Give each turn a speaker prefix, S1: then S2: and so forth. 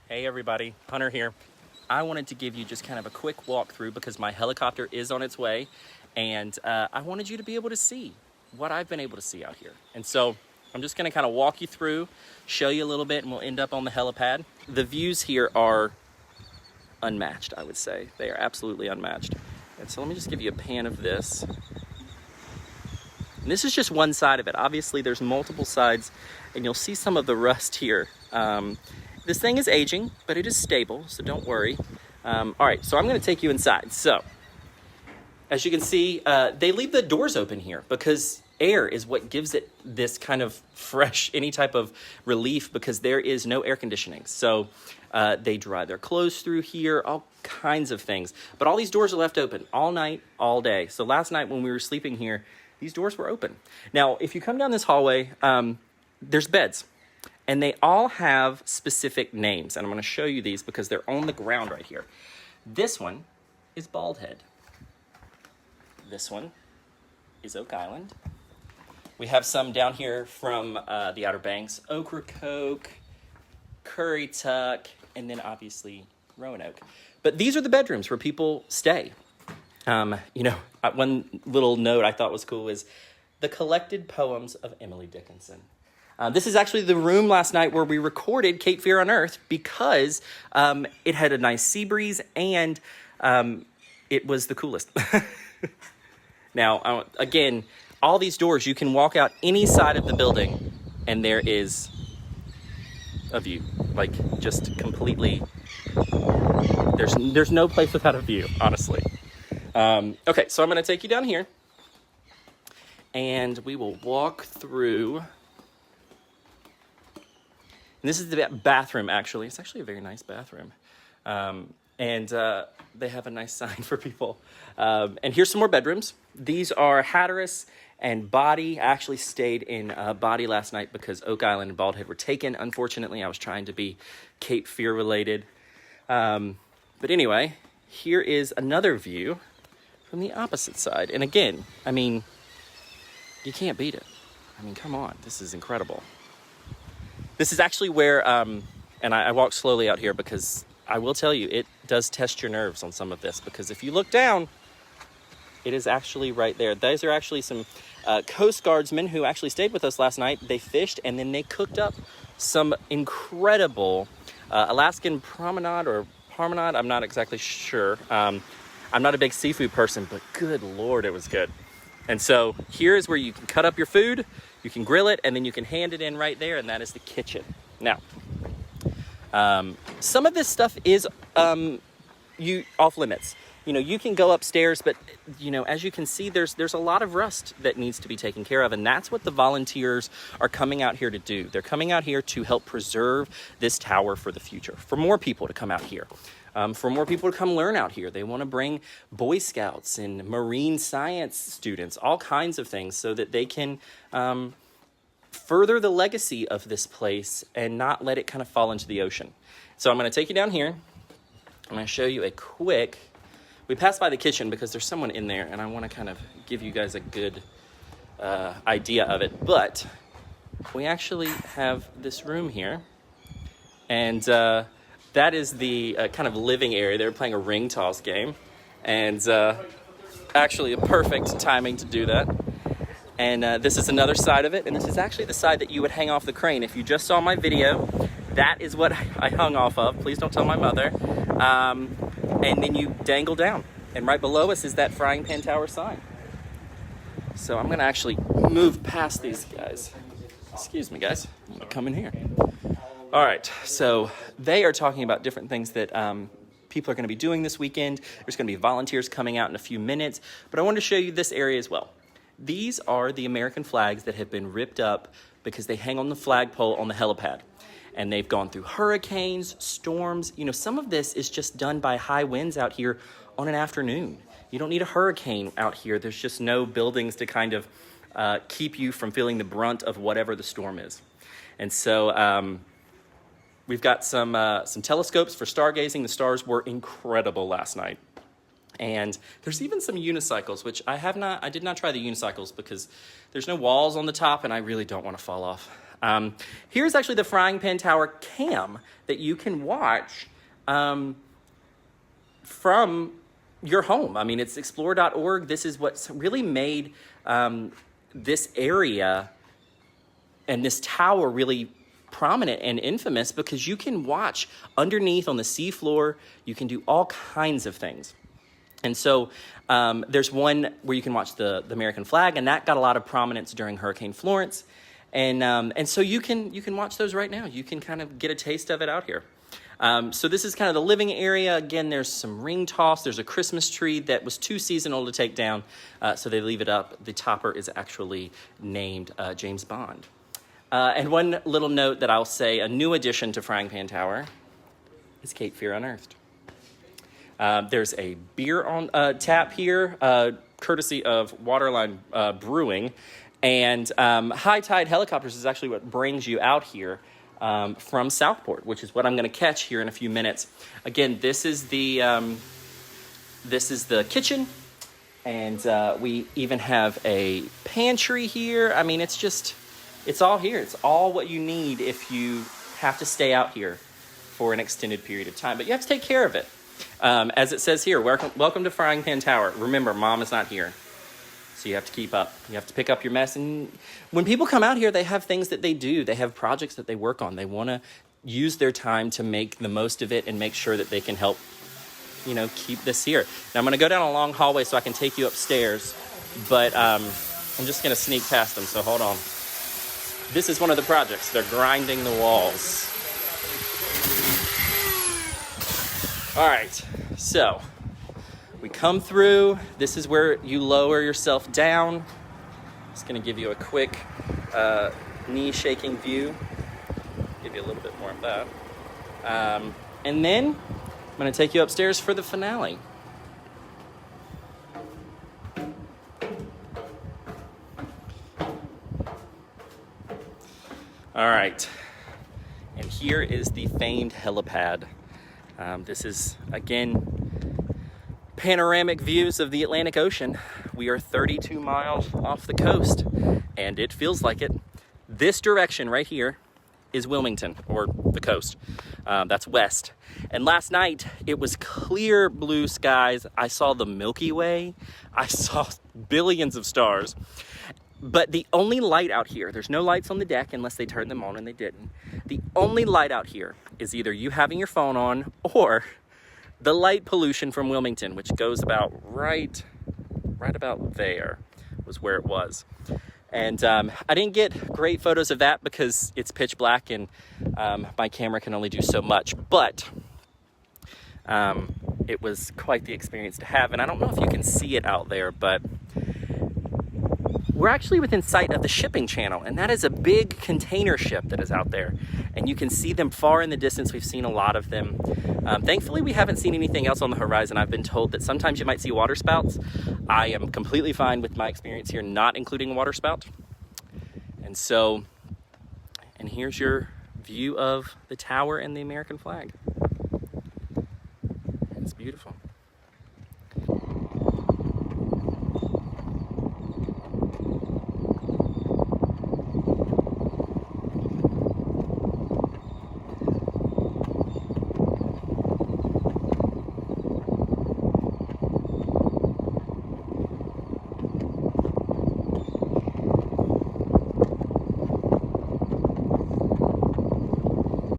S1: Hey everybody, Hunter here. I wanted to give you just kind of a quick walkthrough because my helicopter is on its way, and I wanted you to be able to see what I've been able to see out here. And so I'm just gonna kind of walk you through, show you a little bit, and we'll end up on the helipad. The views here are unmatched, I would say. They are absolutely unmatched. And so let me just give you a pan of this. And this is just one side of it. Obviously there's multiple sides, and you'll see some of the rust here. This thing is aging, but it is stable, so don't worry. All right, so I'm gonna take you inside. So, as you can see, they leave the doors open here because air is what gives it this kind of fresh, any type of relief, because there is no air conditioning. So they dry their clothes through here, all kinds of things. But all these doors are left open all night, all day. So last night when we were sleeping here, these doors were open. Now, if you come down this hallway, there's beds. And they all have specific names. And I'm gonna show you these because they're on the ground right here. This one is Bald Head. This one is Oak Island. We have some down here from the Outer Banks, Ocracoke, Currituck, and then obviously Roanoke. But these are the bedrooms where people stay. One little note I thought was cool is the collected poems of Emily Dickinson. This is actually the room last night where we recorded Cape Fear Unearthed because it had a nice sea breeze and it was the coolest. Now, again, all these doors, you can walk out any side of the building and there is a view. Like, just completely, there's no place without a view, honestly. Okay, so I'm gonna take you down here and we will walk through. And this is the bathroom, actually. It's actually a very nice bathroom. And they have a nice sign for people. And here's some more bedrooms. These are Hatteras and Body. I actually stayed in Body last night because Oak Island and Bald Head were taken. Unfortunately, I was trying to be Cape Fear related. But anyway, here is another view from the opposite side. And again, I mean, you can't beat it. I mean, come on, this is incredible. This is actually where, and I walk slowly out here because I will tell you, it does test your nerves on some of this, because if you look down, it is actually right there. Those are actually some Coast Guardsmen who actually stayed with us last night. They fished and then they cooked up some incredible Alaskan promenade or parmenade. I'm not exactly sure. I'm not a big seafood person, but good Lord, it was good. And so here is where you can cut up your food, you can grill it, and then you can hand it in right there, and that is the kitchen. Now, some of this stuff is off limits. You know, you can go upstairs, but you know, as you can see, there's a lot of rust that needs to be taken care of, and that's what the volunteers are coming out here to do. They're coming out here to help preserve this tower for the future, for more people to come out here. For more people to come learn out here. They want to bring Boy Scouts and marine science students, all kinds of things, so that they can further the legacy of this place and not let it kind of fall into the ocean. So I'm going to take you down here. I'm going to show you a quick, we passed by the kitchen because there's someone in there and I want to kind of give you guys a good idea of it. But we actually have this room here, and that is the kind of living area. They were playing a ring toss game, and actually a perfect timing to do that. And this is another side of it, and this is actually the side that you would hang off the crane. If you just saw my video, that is what I hung off of. Please don't tell my mother. And then you dangle down, and right below us is that Frying Pan Tower sign. So I'm gonna actually move past these guys. Excuse me, guys, I'm gonna come in here. All right, so they are talking about different things that people are going to be doing this weekend. There's going to be volunteers coming out in a few minutes, but I wanted to show you this area as well. These are the American flags that have been ripped up because they hang on the flagpole on the helipad, and they've gone through hurricanes, storms. You know, some of this is just done by high winds out here on an afternoon. You don't need a hurricane out here. There's just no buildings to kind of keep you from feeling the brunt of whatever the storm is. And so we've got some telescopes for stargazing. The stars were incredible last night. And there's even some unicycles, which I did not try the unicycles because there's no walls on the top and I really don't want to fall off. Here's actually the Frying Pan Tower cam that you can watch from your home. I mean, it's explore.org. This is what's really made this area and this tower really prominent and infamous, because you can watch underneath on the seafloor. You can do all kinds of things. And so there's one where you can watch the American flag, and that got a lot of prominence during Hurricane Florence. And so you can watch those right now. You can kind of get a taste of it out here. So this is kind of the living area. Again, there's some ring toss. There's a Christmas tree that was too seasonal to take down, so they leave it up. The topper is actually named James Bond. And one little note that I'll say, a new addition to Frying Pan Tower is Cape Fear Unearthed. There's a beer on tap here, courtesy of Waterline Brewing. And High Tide Helicopters is actually what brings you out here from Southport, which is what I'm going to catch here in a few minutes. Again, this is the kitchen, and we even have a pantry here. I mean, it's all here. It's all what you need if you have to stay out here for an extended period of time. But you have to take care of it. As it says here, welcome to Frying Pan Tower. Remember, Mom is not here. So you have to keep up. You have to pick up your mess. And when people come out here, they have things that they do. They have projects that they work on. They want to use their time to make the most of it and make sure that they can help, keep this here. Now, I'm going to go down a long hallway so I can take you upstairs. But I'm just going to sneak past them, so hold on. This is one of the projects. They're grinding the walls. All right, so we come through. This is where you lower yourself down. Just going to give you a quick knee-shaking view. Give you a little bit more of that. And then I'm going to take you upstairs for the finale. All right, and here is the famed helipad. This is, again, panoramic views of the Atlantic Ocean. We are 32 miles off the coast, and it feels like it. This direction right here is Wilmington, or the coast. That's west. And last night, it was clear blue skies. I saw the Milky Way. I saw billions of stars. But the only light out here, there's no lights on the deck unless they turned them on, and they didn't. The only light out here is either you having your phone on or the light pollution from Wilmington, which goes about right about there was where it was. And I didn't get great photos of that because it's pitch black and my camera can only do so much. But it was quite the experience to have. And I don't know if you can see it out there, but we're actually within sight of the shipping channel, and that is a big container ship that is out there, and you can see them far in the distance. We've seen a lot of them. Thankfully, we haven't seen anything else on the horizon. I've been told that sometimes you might see water spouts. I am completely fine with my experience here not including a water spout. And here's your view of the tower and the American flag. It's beautiful.